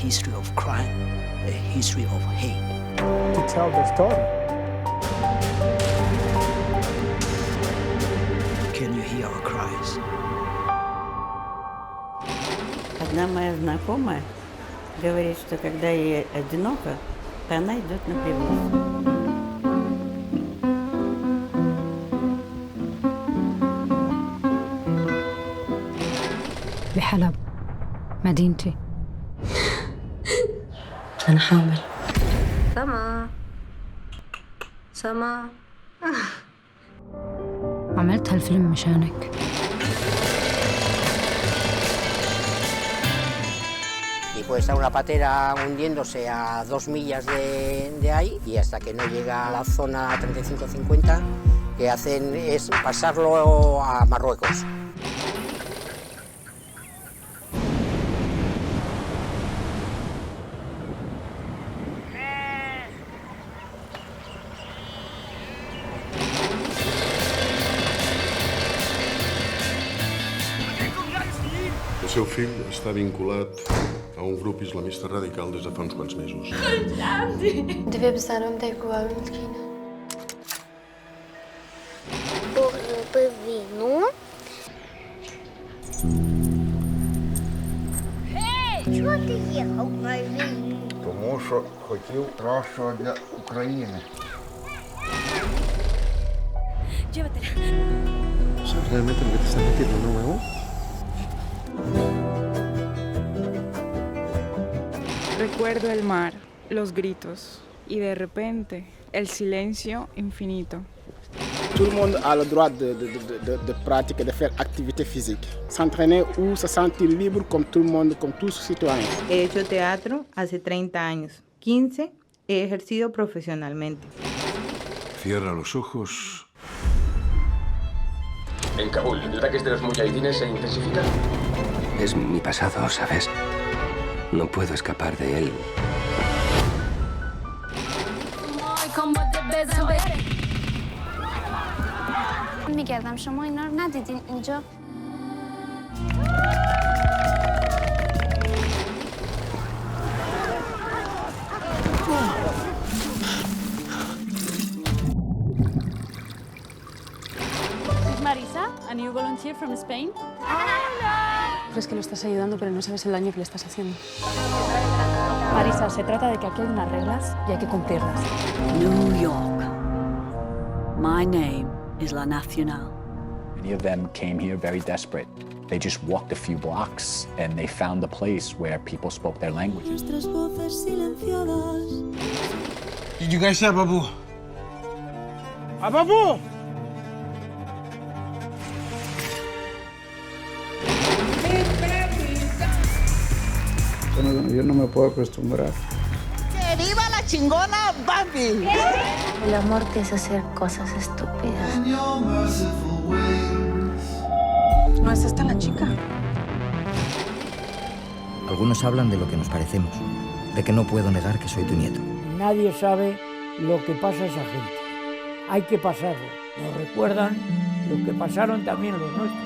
history of crime, a history of hate. To tell the story. Can you hear our cries? Одна моя знакомая говорит, что когда ей одиноко, то она идет на привоз. بحلب مدينتي. أنا حامل. سما عملت هالفيلم مشانك. Y puede estar una patera hundiéndose a 2 millas de ahí y hasta que no llega a la zona 35-50, que hacen es pasarlo a Marruecos. El seu fill està vinculat a un grup islamista radical des de fa uns quants mesos. Devia pensar onde é que o homem esquina. Погреби війну. Чого ти їхав на війну? Тому що хотів кращого для України. ¿Sabes realmente lo que te estás metiendo, no, huevo? Recuerdo el mar, los gritos y de repente el silencio infinito. Tout le monde a le droit de pratiquer, de faire activité physique. S'entraîner ou se sentir libre comme tout le monde, comme tous citoyens. He hecho teatro hace 30 años. 15 he ejercido profesionalmente. Cierra los ojos. En Kabul, ataques de los mujahidines se intensifican. Es mi pasado, ¿sabes? No puedo escapar de él. میگردم شما اینا رو ندیدین اینجا؟ Marisa, a new volunteer from Spain. Crees que lo estás ayudando, pero no sabes el daño que le estás haciendo. Marisa, se trata de que aquí hay unas reglas y hay que cumplirlas. New York. My name is La Nacional. Many of them came here very desperate. They just walked a few blocks and they found a place where people spoke their language. Did you guys say Ababu? Ababu! Yo no me puedo acostumbrar. ¡Que viva la chingona Bambi! El amor te hace hacer cosas estúpidas. ¿No es esta la chica? Algunos hablan de lo que nos parecemos, de que no puedo negar que soy tu nieto. Nadie sabe lo que pasa a esa gente. Hay que pasarlo. Nos recuerdan lo que pasaron también los nuestros.